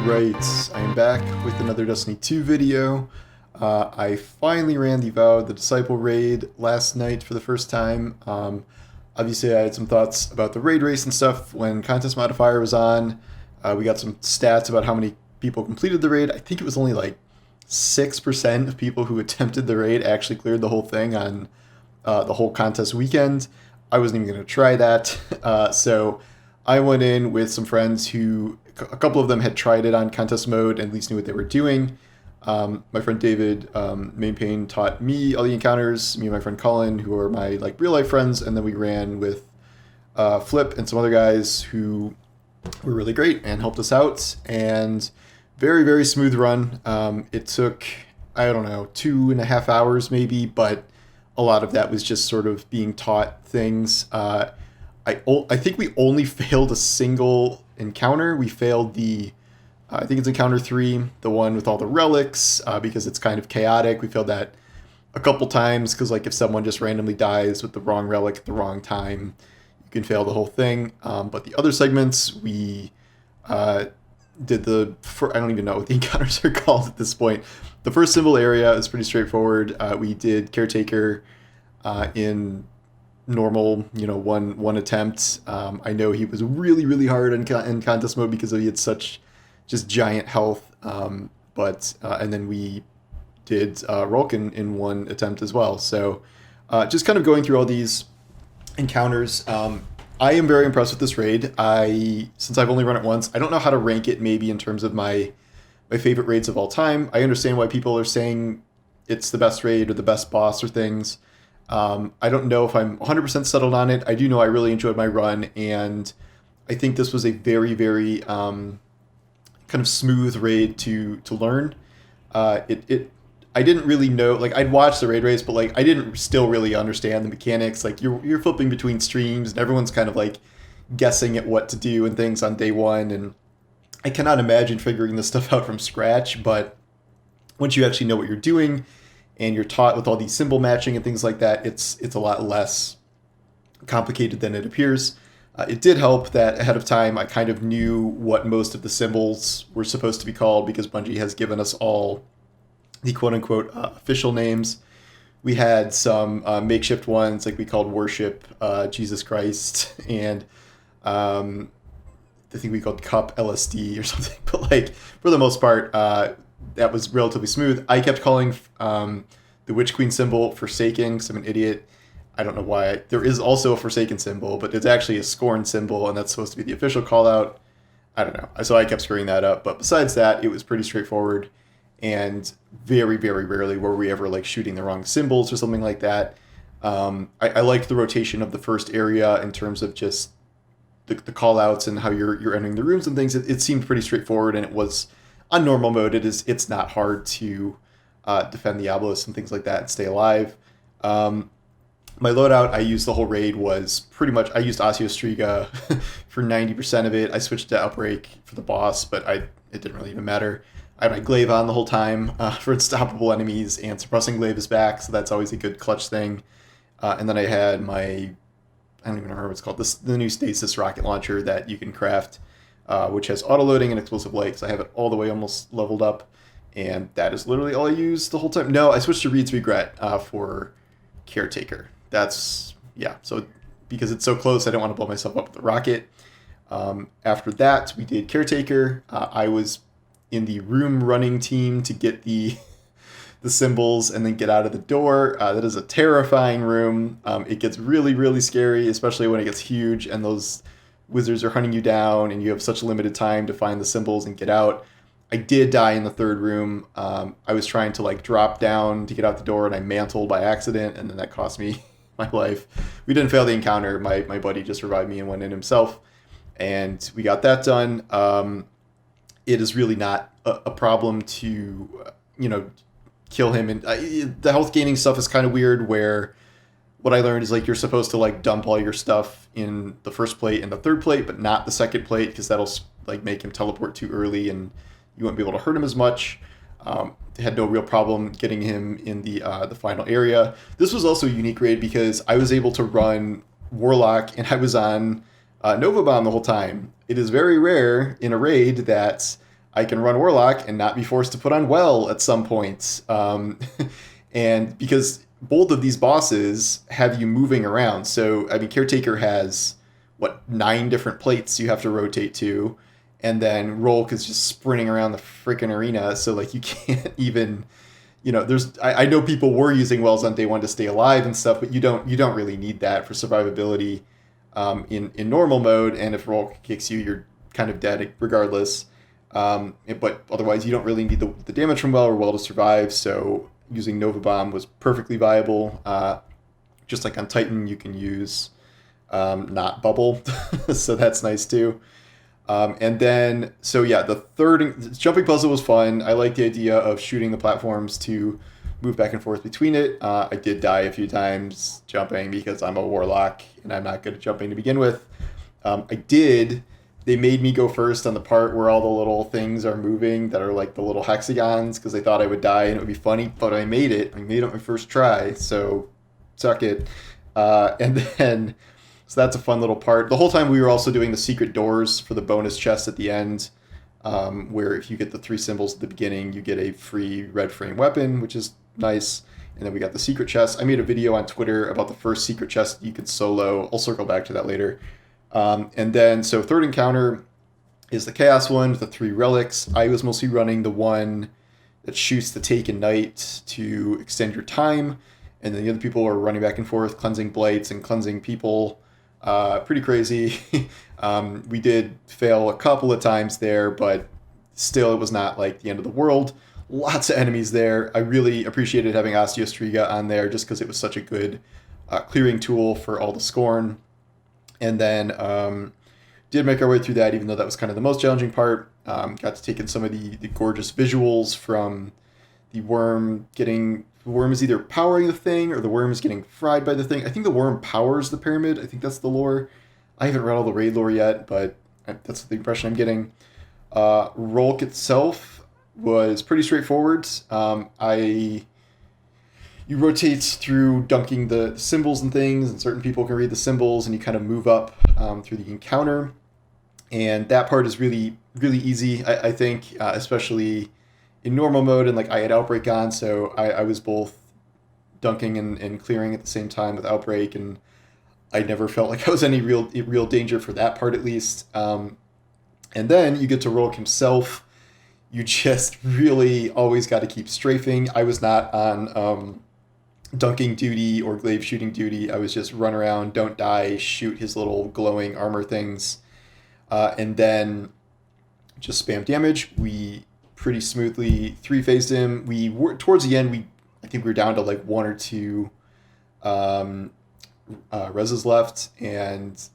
Alright, I am back with another Destiny 2 video. I finally ran the Vow the Disciple raid last night for the first time. Obviously I had some thoughts about the raid race and stuff when Contest Modifier was on. We got some stats about how many people completed the raid. I think it was only like 6% of people who attempted the raid actually cleared the whole thing on the whole contest weekend. I wasn't even going to try that. So I went in with some friends who, a couple of them had tried it on contest mode and at least knew what they were doing. My friend David, Main Pain, taught me all the encounters, me and my friend Colin, who are my like real life friends, and then we ran with Flip and some other guys who were really great and helped us out, and very, very smooth run. It took, I don't know, 2.5 hours maybe, but a lot of that was just sort of being taught things. I think we only failed a single encounter. We failed the, I think it's encounter 3, the one with all the relics, because it's kind of chaotic. We failed that a couple times because like if someone just randomly dies with the wrong relic at the wrong time, you can fail the whole thing. But the other segments, we did I don't even know what the encounters are called at this point. The first symbol area is pretty straightforward. We did Caretaker in normal, one attempt. I know he was really, really hard in contest mode because he had such just giant health. And then we did Rhulk in one attempt as well. So just kind of going through all these encounters. I am very impressed with this raid. Since I've only run it once, I don't know how to rank it maybe in terms of my favorite raids of all time. I understand why people are saying it's the best raid or the best boss or things. I don't know if I'm 100% settled on it. I do know I really enjoyed my run, and I think this was a very, very kind of smooth raid to learn. I didn't really know, like I'd watched the raid race, but like I didn't still really understand the mechanics. Like you're flipping between streams, and everyone's kind of like guessing at what to do and things on day one, and I cannot imagine figuring this stuff out from scratch. But once you actually know what you're doing, and you're taught with all these symbol matching and things like that, it's a lot less complicated than it appears. It did help that ahead of time I kind of knew what most of the symbols were supposed to be called because Bungie has given us all the quote-unquote official names. We had some makeshift ones, like we called Worship Jesus Christ, and I think we called Cup LSD or something. But like for the most part, that was relatively smooth. I kept calling the Witch Queen symbol Forsaken because I'm an idiot. I don't know why. There is also a Forsaken symbol, but it's actually a Scorn symbol, and that's supposed to be the official call out. I don't know. So I kept screwing that up. But besides that, it was pretty straightforward, and very, very rarely were we ever like shooting the wrong symbols or something like that. I liked the rotation of the first area in terms of just the call outs and how you're entering the rooms and things. It seemed pretty straightforward, and it was on normal mode. It's not hard to defend the obelisk and things like that and stay alive. My loadout I used the whole raid was pretty much, I used Asio Striga for 90% of it. I switched to Outbreak for the boss, but it didn't really even matter. I had my Glaive on the whole time for unstoppable enemies, and Suppressing Glaive is back, so that's always a good clutch thing. And then I had my, I don't even remember what it's called, the new Stasis rocket launcher that you can craft, which has auto-loading and explosive light, so I have it all the way almost leveled up, and that is literally all I used the whole time. No, I switched to Reed's Regret for Caretaker. So because it's so close, I don't want to blow myself up with the rocket. After that, we did Caretaker. I was in the room running team to get the symbols and then get out of the door. That is a terrifying room. It gets really, really scary, especially when it gets huge and those wizards are hunting you down and you have such limited time to find the symbols and get out. I did die in the third room. I was trying to like drop down to get out the door, and I mantled by accident, and then that cost me my life. We didn't fail the encounter. My buddy just revived me and went in himself, and we got that done. It is really not a problem to kill him, and the health gaining stuff is kind of weird, where what I learned is like you're supposed to like dump all your stuff in the first plate and the third plate, but not the second plate, because that'll like make him teleport too early and you won't be able to hurt him as much. Had no real problem getting him in the final area. This was also a unique raid because I was able to run Warlock and I was on Nova Bomb the whole time. It is very rare in a raid that I can run Warlock and not be forced to put on Well at some point. And because both of these bosses have you moving around. So, I mean, Caretaker has, 9 different plates you have to rotate to. And then Rhulk is just sprinting around the freaking arena. So, like, you can't even, I know people were using Wells on day one to stay alive and stuff, but you don't really need that for survivability in normal mode. And if Rhulk kicks you, you're kind of dead regardless. But otherwise, you don't really need the damage from Well or Well to survive. So using Nova Bomb was perfectly viable. Just like on Titan, you can use not Bubble, so that's nice too. And then, so yeah, the jumping puzzle was fun. I like the idea of shooting the platforms to move back and forth between it. I did die a few times jumping because I'm a Warlock and I'm not good at jumping to begin with. They made me go first on the part where all the little things are moving that are like the little hexagons because they thought I would die and it would be funny, but I made it. I made it my first try, so suck it. And then, so that's a fun little part. The whole time we were also doing the secret doors for the bonus chest at the end, where if you get the 3 symbols at the beginning, you get a free red frame weapon, which is nice. And then we got the secret chest. I made a video on Twitter about the first secret chest you could solo. I'll circle back to that later. And then, so third encounter is the Chaos one with the 3 relics. I was mostly running the one that shoots the Taken Knight to extend your time. And then the other people are running back and forth, cleansing blights and cleansing people. Pretty crazy. We did fail a couple of times there, but still it was not like the end of the world. Lots of enemies there. I really appreciated having Osteostriga on there just because it was such a good clearing tool for all the Scorn. And then did make our way through that, even though that was kind of the most challenging part. Got to take in some of the gorgeous visuals from the worm getting... The worm is either powering the thing or the worm is getting fried by the thing. I think the worm powers the pyramid. I think that's the lore. I haven't read all the raid lore yet, but that's the impression I'm getting. Rhulk itself was pretty straightforward. You rotate through dunking the symbols and things, and certain people can read the symbols, and you kind of move up through the encounter. And that part is really, really easy, I think, especially in normal mode. And like I had Outbreak on, so I was both dunking and clearing at the same time with Outbreak, and I never felt like I was any real danger for that part, at least. And then you get to Rhulk himself. You just really always got to keep strafing. I was not on dunking duty or glaive shooting duty. I was just run around, don't die, shoot his little glowing armor things, and then just spam damage. We pretty smoothly 3-phased him. We were towards the end. I think we were down to like 1 or 2 reses left, and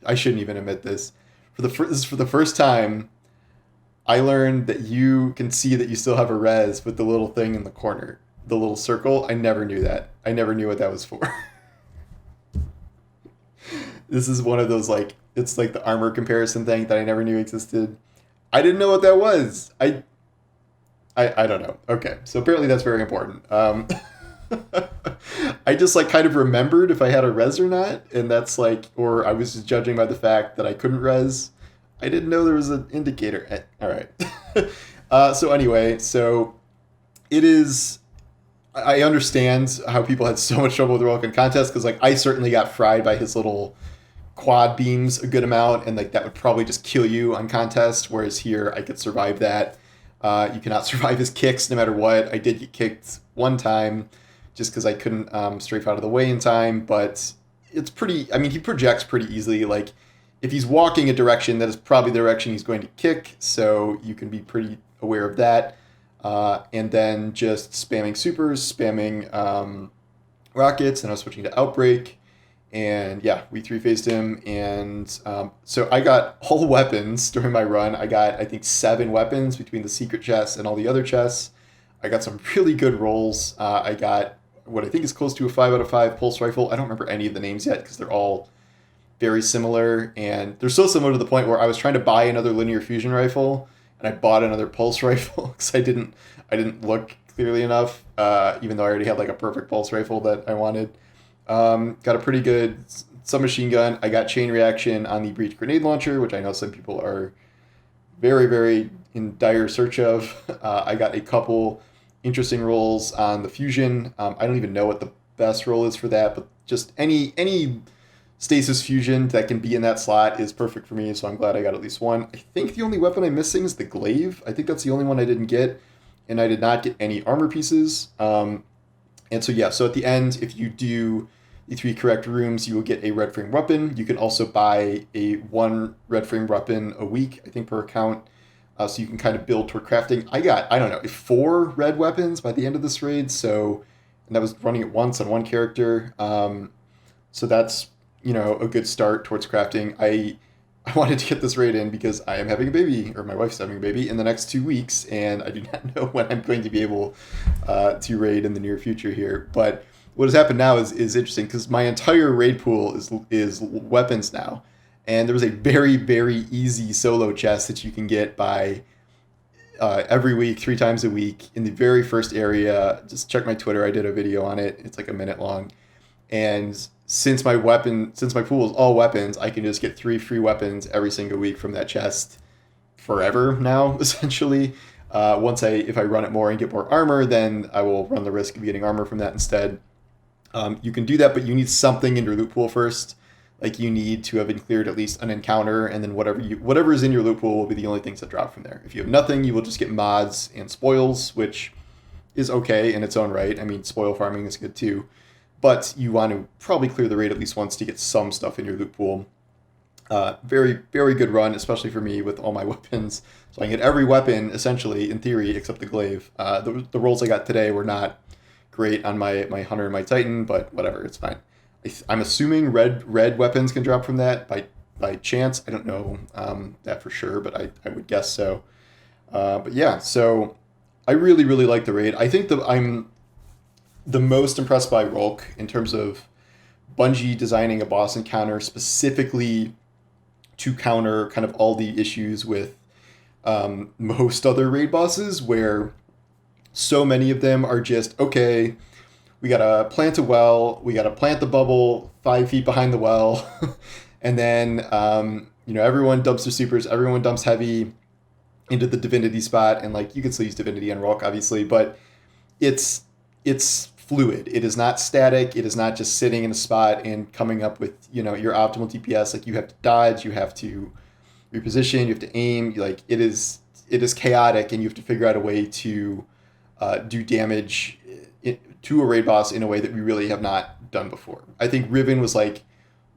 I shouldn't even admit this. This is for the first time. I learned that you can see that you still have a res with the little thing in the corner, the little circle. I never knew that. I never knew what that was for. This is one of those, like, it's like the armor comparison thing that I never knew existed. I didn't know what that was. I don't know. Okay, so apparently that's very important. I just like kind of remembered if I had a res or not, and that's like, or I was just judging by the fact that I couldn't res. I didn't know there was an indicator. All right. So anyway, so it is. I understand how people had so much trouble with the Rhulk in contest, because like I certainly got fried by his little quad beams a good amount, and like that would probably just kill you on contest. Whereas here, I could survive that. You cannot survive his kicks no matter what. I did get kicked one time just because I couldn't strafe out of the way in time, but it's pretty. I mean, he projects pretty easily. Like, if he's walking a direction, that is probably the direction he's going to kick, so you can be pretty aware of that. And then just spamming supers, spamming rockets, and I was switching to Outbreak. And yeah, we 3-phased him, and so I got all weapons during my run. I got, I think, 7 weapons between the secret chests and all the other chests. I got some really good rolls. I got what I think is close to a 5 out of 5 pulse rifle. I don't remember any of the names yet because they're all very similar, and they're so similar to the point where I was trying to buy another linear fusion rifle, and I bought another pulse rifle because I didn't look clearly enough, even though I already had like a perfect pulse rifle that I wanted. Got a pretty good submachine gun. I got chain reaction on the breach grenade launcher, which I know some people are very, very in dire search of. I got a couple interesting rolls on the fusion. I don't even know what the best roll is for that, but just any stasis fusion that can be in that slot is perfect for me, so I'm glad I got at least one. I think the only weapon I'm missing is the glaive. I think that's the only one I didn't get, and I did not get any armor pieces. And so yeah, so at the end, if you do the 3 correct rooms, you will get a red frame weapon. You can also buy a 1 red frame weapon a week, I think, per account. So you can kind of build toward crafting. I got, I don't know, 4 red weapons by the end of this raid, so, and that was running at once on 1 character. So that's, you know, a good start towards crafting. I wanted to get this raid in because I am having a baby, or my wife's having a baby, in the next 2 weeks, and I do not know when I'm going to be able to raid in the near future here. But what has happened now is interesting, because my entire raid pool is weapons now. And there was a very, very easy solo chest that you can get by every week, 3 times a week, in the very first area. Just check my Twitter, I did a video on it. It's like a minute long. And since my pool is all weapons, I can just get 3 free weapons every single week from that chest forever now, essentially. If I run it more and get more armor, then I will run the risk of getting armor from that instead. You can do that, but you need something in your loot pool first. Like, you need to have cleared at least an encounter, and then whatever is in your loot pool will be the only things that drop from there. If you have nothing, you will just get mods and spoils, which is okay in its own right. I mean, spoil farming is good too. But you want to probably clear the raid at least once to get some stuff in your loot pool. Very, very good run, especially for me with all my weapons. So I can get every weapon, essentially, in theory, except the glaive. The rolls I got today were not great on my Hunter and my Titan, but whatever, it's fine. I'm assuming red weapons can drop from that by chance. I don't know that for sure, but I would guess so. But yeah, so I really, really like the raid. I think that I'm the most impressed by Rhulk in terms of Bungie designing a boss encounter specifically to counter kind of all the issues with most other raid bosses, where so many of them are just, okay, we gotta plant a well, we gotta plant the bubble 5 feet behind the well, and then everyone dumps their supers, everyone dumps heavy into the divinity spot, and like you can still use divinity on Rhulk, obviously, but it's fluid. It is not static. It is not just sitting in a spot and coming up with your optimal DPS. Like, you have to dodge, you have to reposition, you have to aim. Like, it is chaotic, and you have to figure out a way to do damage to a raid boss in a way that we really have not done before. I think Riven was like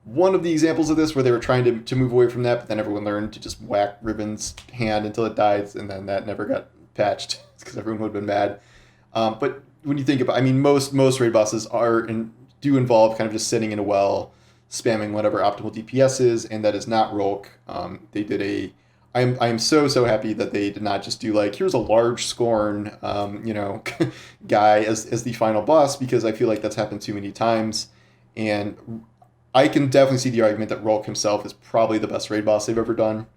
one of the examples of this, where they were trying to move away from that, but then everyone learned to just whack Riven's hand until it died, and then that never got patched because everyone would have been mad. But when you think about, I mean, most raid bosses do involve kind of just sitting in a well, spamming whatever optimal DPS is, and that is not Rhulk. I am so happy that they did not just do like, here's a large Scorn, guy as the final boss, because I feel like that's happened too many times, and I can definitely see the argument that Rhulk himself is probably the best raid boss they've ever done,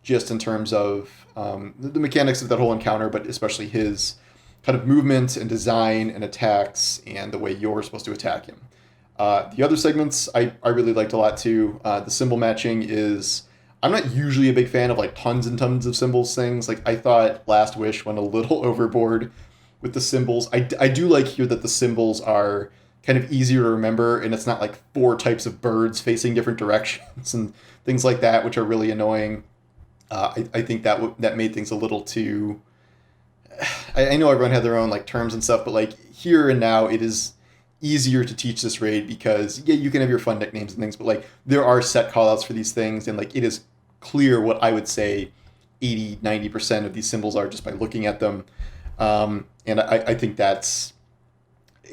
just in terms of the mechanics of that whole encounter, but especially his kind of movement and design and attacks and the way you're supposed to attack him. The other segments I really liked a lot too. The symbol matching is, I'm not usually a big fan of like tons and tons of symbols things. Like, I thought Last Wish went a little overboard with the symbols. I do like here that the symbols are kind of easier to remember, and it's not like 4 types of birds facing different directions and things like that, which are really annoying. I think that made things a little too... I know everyone had their own like terms and stuff, but like here and now it is easier to teach this raid because, yeah, you can have your fun nicknames and things, but like there are set callouts for these things, and like it is clear what I would say 80-90% of these symbols are just by looking at them. And I think that's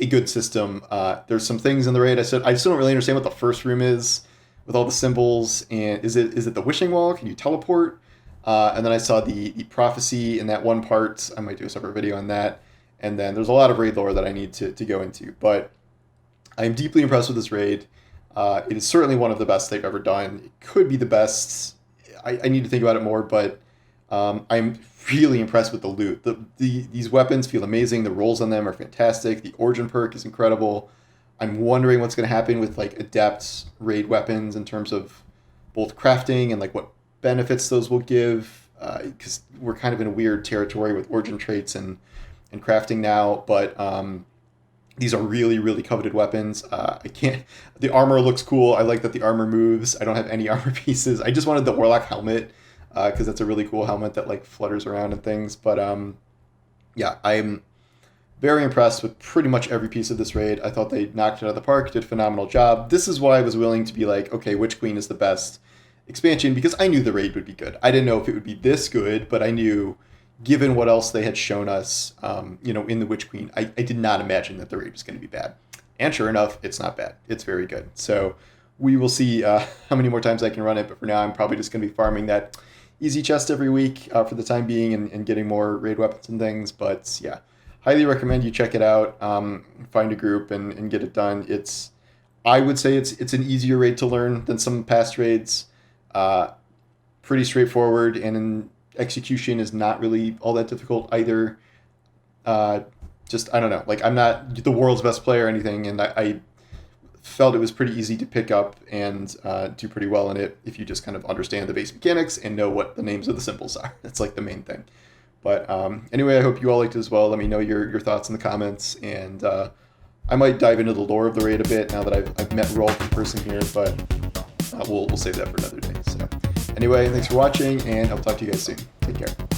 a good system. There's some things in the raid I still don't really understand what the first room is with all the symbols, and is it the wishing wall? Can you teleport? And then I saw the prophecy in that one part. I might do a separate video on that. And then there's a lot of raid lore that I need to go into. But I am deeply impressed with this raid. It is certainly one of the best they've ever done. It could be the best. I need to think about it more, but I'm really impressed with the loot. These weapons feel amazing. The rolls on them are fantastic. The origin perk is incredible. I'm wondering what's going to happen with like adept raid weapons in terms of both crafting and like what benefits those will give. because we're kind of in a weird territory with origin traits and crafting now, but these are really, really coveted weapons. The armor looks cool. I like that the armor moves. I don't have any armor pieces. I just wanted the Rhulk helmet, because that's a really cool helmet that like flutters around and things. But yeah, I'm very impressed with pretty much every piece of this raid. I thought they knocked it out of the park, did a phenomenal job. This is why I was willing to be like, okay, Witch Queen is the best expansion, because I knew the raid would be good. I didn't know if it would be this good, but I knew, given what else they had shown us, in the Witch Queen, I did not imagine that the raid was going to be bad. And sure enough, it's not bad. It's very good. So we will see how many more times I can run it, but for now I'm probably just going to be farming that easy chest every week for the time being and getting more raid weapons and things. But yeah, highly recommend you check it out, find a group and get it done. I would say it's an easier raid to learn than some past raids. Pretty straightforward, and in execution is not really all that difficult either. I don't know, like I'm not the world's best player or anything, and I felt it was pretty easy to pick up and do pretty well in it if you just kind of understand the base mechanics and know what the names of the symbols are. That's like the main thing. But anyway, I hope you all liked it as well. Let me know your thoughts in the comments, and I might dive into the lore of the raid a bit now that I've met Rhulk in person here, but we'll save that for another day. So anyway, thanks for watching, and I'll talk to you guys soon. Take care.